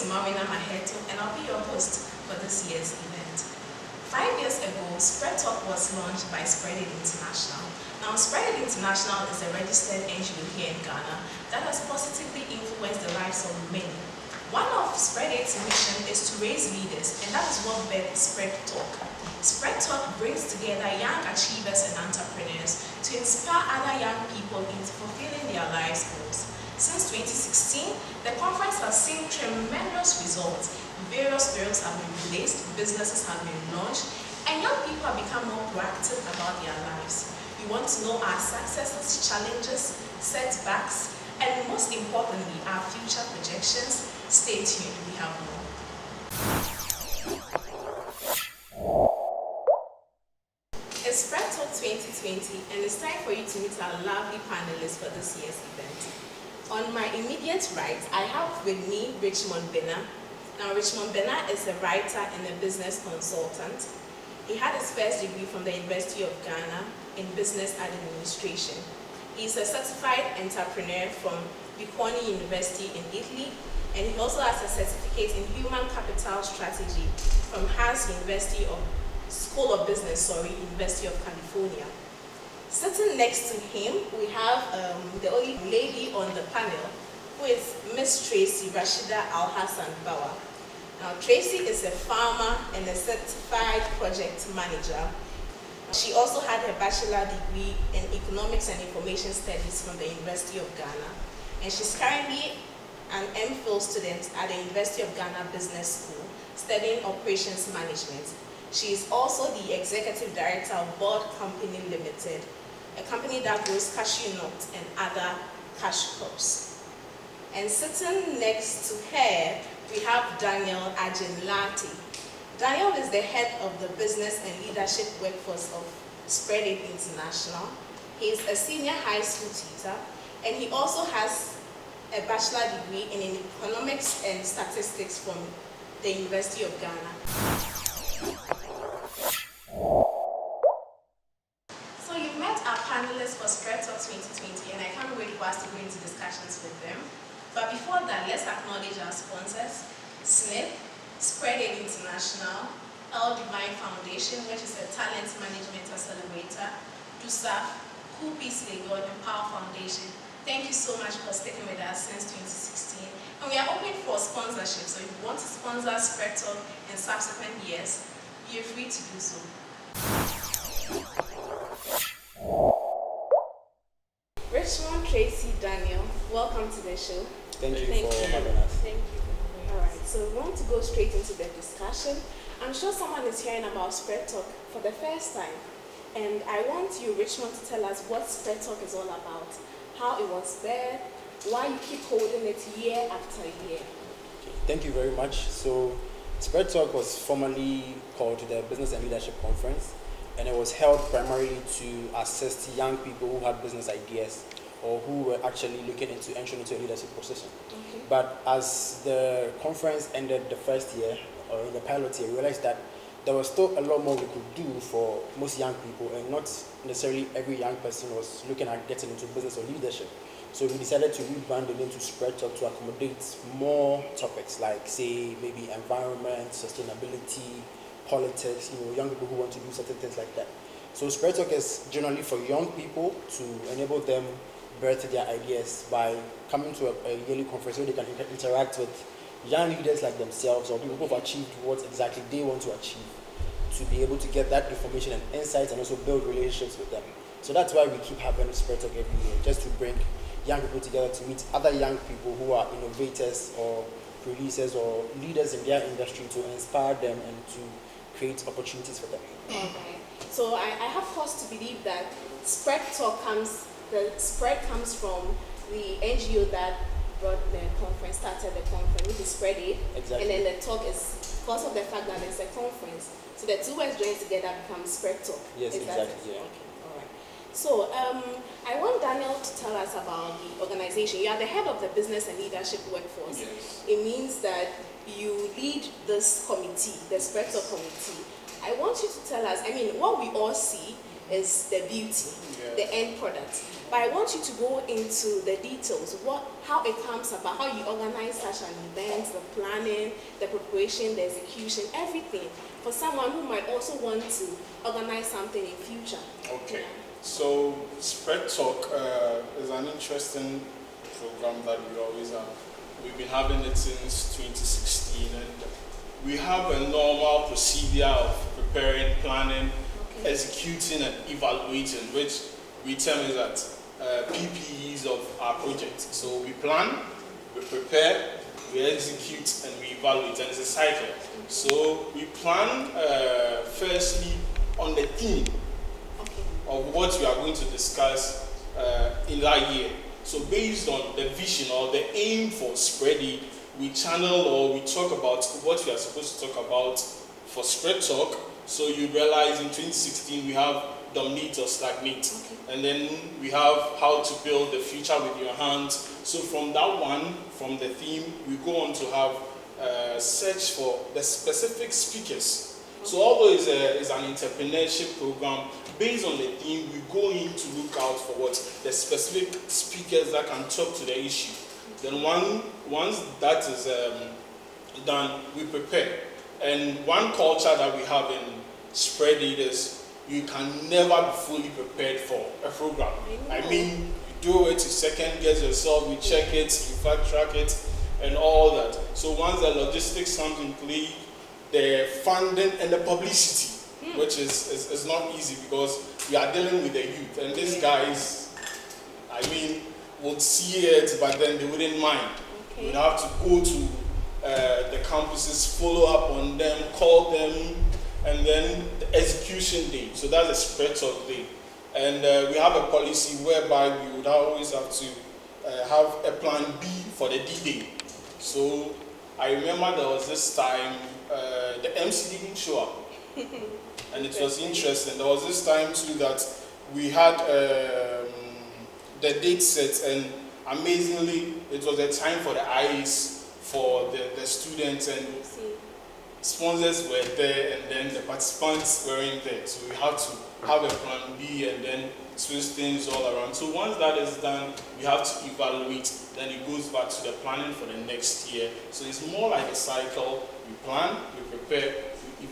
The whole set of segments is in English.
Marina Maheto, and I'll be your host for this year's event. 5 years ago, SpreadTalk was launched by SpreadAid International. Now, SpreadAid International is a registered NGO here in Ghana that has positively influenced the lives of many. One of SpreadAid's mission is to raise leaders, and that is what birthed SpreadTalk. SpreadTalk brings together young achievers and entrepreneurs to inspire other young people into fulfilling their lives' goals. Since 2016, the conference has seen tremendous results. Various bills have been released, businesses have been launched, and young people have become more proactive about their lives. We want to know our successes, challenges, setbacks, and most importantly, our future projections. Stay tuned, we have more. It's SpreadTalk 2020, and it's time for you to meet our lovely panelists for this year's event. On my immediate right, I have with me Richmond Bena. Now, Richmond Bena is a writer and a business consultant. He had his first degree from the University of Ghana in business administration. He's a certified entrepreneur from Bocconi University in Italy, and he also has a certificate in human capital strategy from School of Business, University of California. Sitting next to him, we have the only lady on the panel, who is Miss Tracy Rashida Al-Hassan Bawa. Now, Tracy is a farmer and a certified project manager. She also had her bachelor degree in economics and information studies from the University of Ghana, and she's currently an MPhil student at the University of Ghana Business School, studying operations management. She is also the executive director of Board Company Limited, a company that grows cashew nuts and other cash crops. And sitting next to her, we have Daniel Ajinlati. Daniel is the head of the business and leadership workforce of SpreadAid International. He is a senior high school teacher, and he also has a bachelor degree in economics and statistics from the University of Ghana. Panelists for SpreadTalk 2020, and I can't wait for us to go into discussions with them. But before that, let's acknowledge our sponsors: SNP, SpreadAid International, L Divine Foundation, which is a talent management accelerator, DUSAF, Cool Peace Legal, and Power Foundation. Thank you so much for sticking with us since 2016. And we are open for sponsorship, so if you want to sponsor SpreadTalk in subsequent years, you're free to do so. Richmond, Tracy, Daniel, welcome to the show. Thank you for having us. Thank you. All right, so we want to go straight into the discussion. I'm sure someone is hearing about SpreadTalk for the first time, and I want you, Richmond, to tell us what SpreadTalk is all about, how it was there, why you keep holding it year after year. Okay, thank you very much. So, SpreadTalk was formerly called the Business and Leadership Conference, and it was held primarily to assist young people who had business ideas or who were actually looking into entering into a leadership position. Okay. But as the conference ended the first year, or in the pilot year, we realized that there was still a lot more we could do for most young people, and not necessarily every young person was looking at getting into business or leadership. So we decided to rebrand it into SpreadTalk to accommodate more topics like, say, maybe environment, sustainability, politics, young people who want to do certain things like that. So SpreadTalk is generally for young people to enable them birth their ideas by coming to a yearly conference where they can interact with young leaders like themselves or people who have achieved what exactly they want to achieve, to be able to get that information and insights and also build relationships with them. So that's why we keep having SpreadTalk every year, just to bring young people together to meet other young people who are innovators or producers or leaders in their industry, to inspire them and to create opportunities for them. Okay. So I have cause to believe that the spread comes from the NGO that brought the conference, started the conference, which is SpreadAid. Exactly. And then the talk is because of the fact that it's a conference. So the two words joined together become SpreadTalk. Yes, exactly. Yeah. Okay. All right. So I want Daniel to tell us about the organization. You are the head of the business and leadership workforce. Yes. It means that you lead this committee, the SpreadTalk committee. I want you to tell us, what we all see is the beauty, the end product. But I want you to go into the details, how it comes about, how you organize such an event, the planning, the preparation, the execution, everything, for someone who might also want to organize something in future. Okay. Yeah. So SpreadTalk is an interesting program that we always have. We've been having it since 2016, and we have a normal procedure of preparing, planning, executing, and evaluating, which we term is that PPEs of our project. So we plan, we prepare, we execute, and we evaluate, and it's a cycle. So we plan firstly on the theme of what we are going to discuss in that year. So based on the vision or the aim for SpreadAid, we channel or we talk about what we are supposed to talk about for SpreadTalk. So you realize in 2016 we have dominate or stagnate, and then we have how to build the future with your hands. So from that one, from the theme, we go on to have search for the specific speakers. So although it's an entrepreneurship program, based on the theme, we go in to look out for what the specific speakers that can talk to the issue. Then once that is done, we prepare. And one culture that we have in SpreadAid is you can never be fully prepared for a program. I mean, you do it, you second guess yourself, you check it, you fact track it, and all that. So once the logistics comes in play, the funding and the publicity, which is not easy because we are dealing with the youth, and these guys, I mean, would see it, but then they wouldn't mind. We'd have to go to the campuses, follow up on them, call them, and then the execution day. So that's a SpreadTalk day. And we have a policy whereby we would always have to have a plan B for the D-Day. So I remember there was this time, the MC didn't show up. And it was interesting. There was this time too that we had the date set, and amazingly, it was a time for the IAs for the students, and sponsors were there, and then the participants weren't there. So we had to have a plan B and then switch things all around. So once that is done, we have to evaluate. Then it goes back to the planning for the next year. So it's more like a cycle. We plan, we prepare, we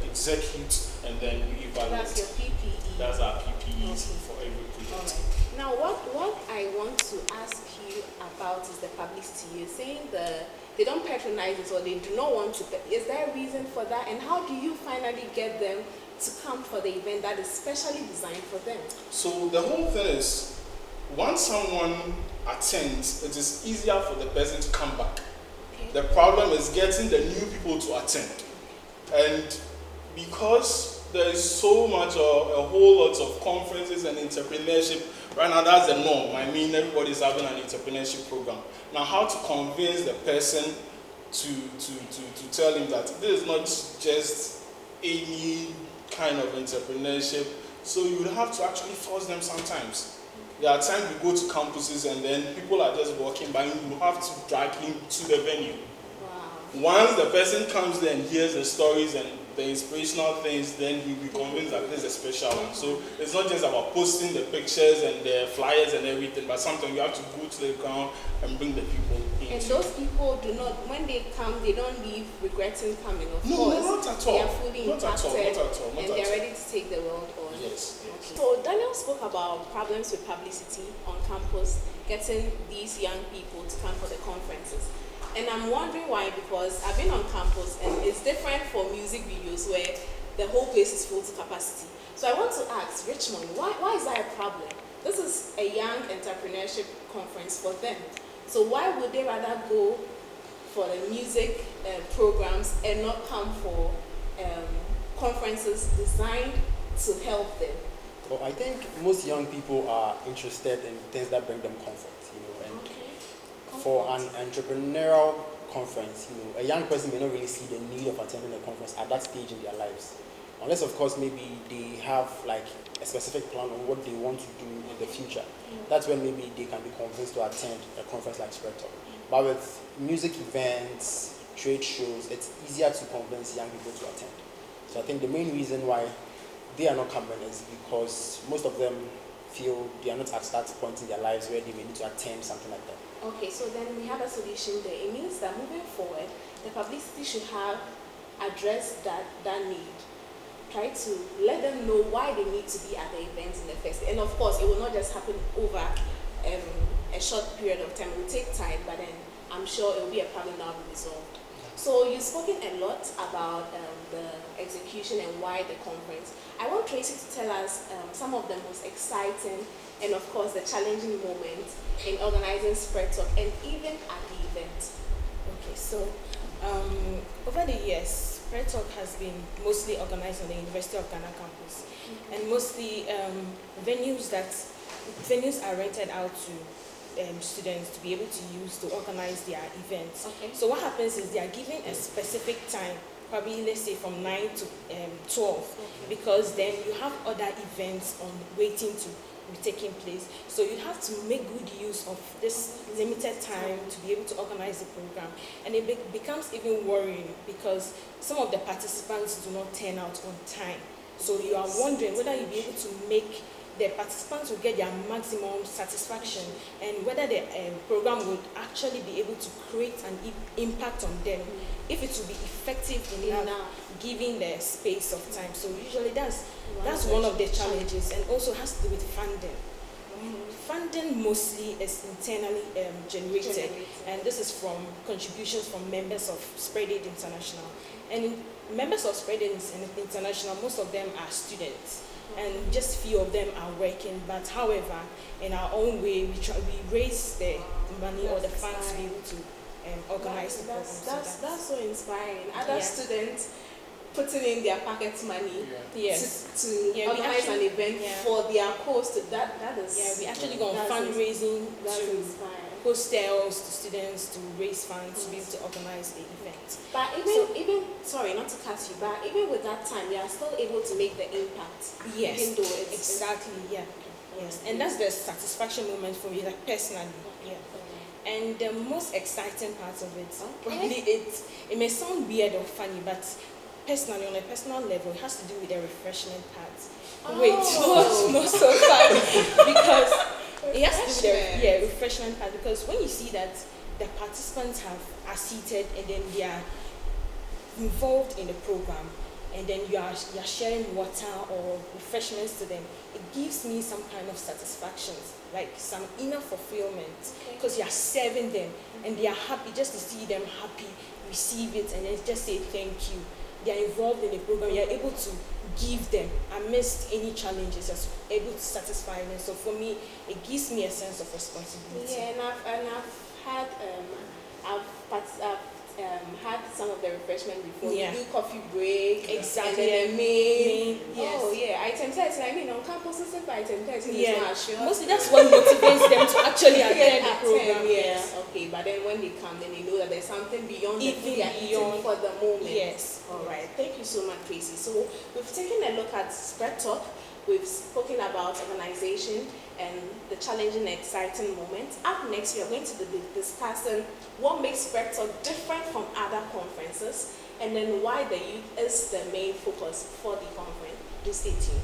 execute, and then we evaluate. That's your PPE. That's our PPEs for every project. All right. Now, what I want to ask you about is the publicity. You're saying they don't patronize it, or they do not want to. Is there a reason for that? And how do you finally get them to come for the event that is specially designed for them? So the whole thing is, once someone attends, it is easier for the person to come back. The problem is getting the new people to attend. And because there is so much, a whole lot of conferences and entrepreneurship, right now that's the norm. I mean, everybody's having an entrepreneurship program. Now, how to convince the person to tell him that this is not just any kind of entrepreneurship. So you would have to actually force them sometimes. There are times we go to campuses and then people are just walking by, and you have to drag him to the venue. Wow. Once the person comes there and hears the stories and the inspirational things, then you'll be convinced that this is a special one. So it's not just about posting the pictures and the flyers and everything, but sometimes you have to go to the ground and bring the people in. And those people do not, when they come, they don't leave regretting coming. Of No, course, not at all. They are fully Not at all, impacted, not at all, not and at they're all. ready to take the world on. Yes, yes. Okay. So Daniel spoke about problems with publicity on campus, getting these young people to come for the conferences. And I'm wondering why, because I've been on campus and it's different for music videos where the whole place is full to capacity. So I want to ask Richmond, why is that a problem? This is a young entrepreneurship conference for them. So why would they rather go for the music programs and not come for conferences designed to help them? Well, I think most young people are interested in things that bring them comfort, and for an entrepreneurial conference, a young person may not really see the need of attending a conference at that stage in their lives. Unless, of course, maybe they have like a specific plan on what they want to do in the future. That's when maybe they can be convinced to attend a conference like SpreadTalk. But with music events, trade shows, it's easier to convince young people to attend. So I think the main reason why they are not coming is because most of them feel they are not at that point in their lives where they may need to attend something like that. Okay, so then we have a solution there. It means that moving forward, the publicity should have addressed that need. Try to let them know why they need to be at the event in the first. And of course, it will not just happen over a short period of time. It will take time, but then I'm sure it will be a problem that will be resolved. So you've spoken a lot about the execution and why the conference. I want Tracy to tell us some of the most exciting and of course the challenging moments in organizing SpreadTalk and even at the event. Okay, so over the years, SpreadTalk has been mostly organized on the University of Ghana campus, and mostly venues are rented out to students to be able to use to organize their events. Okay. So what happens is they are given a specific time, probably let's say from 9 to 12, because then you have other events on waiting to be taking place. So you have to make good use of this limited time to be able to organize the program. And it becomes even worrying because some of the participants do not turn out on time. So you are wondering whether you'll be able to make the participants will get their maximum satisfaction and whether the program would actually be able to create an impact on them, if it will be effective enough given the space of time. So usually that's one of the challenges, and also has to do with funding. Funding mostly is internally generated, and this is from contributions from members of SpreadAid International. And members of SpreadAid International, most of them are students, and just few of them are working. But however, in our own way, we raise the money or the funds to be able to organize the program. That's so inspiring. Other students putting in their pocket money to organize an event for their course. That is we actually go on fundraising to hostels, to students, to raise funds to be able to organize the event. But even sorry, not to cut you, but even with that time, you are still able to make the impact. Yes, even though yes, and that's the satisfaction moment for me, like personally. And the most exciting part of it, probably it may sound weird or funny, but personally, on a personal level, it has to do with the refreshment part. Wait, not so fun, because it has to do with the refreshment part, because when you see that the participants are seated and then they are involved in the program, and then you are sharing water or refreshments to them, it gives me some kind of satisfaction, like some inner fulfillment, because you are serving them and they are happy just to see them happy, receive it, and then just say thank you. They are involved in the program, you are able to give them amidst any challenges, you're able to satisfy them. So for me, it gives me a sense of responsibility. Yeah, and I've had some of the refreshment before. You do coffee break, exactly, and then the main. Yes. Oh yeah, item 30. I mean, on campuses, if item 30 is not sure. Mostly that's what motivates them to actually attend the program. Yes. Okay, but then when they come, then they know that there's something beyond the food they are eating for the moment. Yes. All right. Thank you so much, Tracy. So we've taken a look at SpreadTalk. We've spoken about organization and the challenging and exciting moments. Up next, we are going to be discussing what makes SpreadTalk different from other conferences, and then why the youth is the main focus for the conference. Please stay tuned.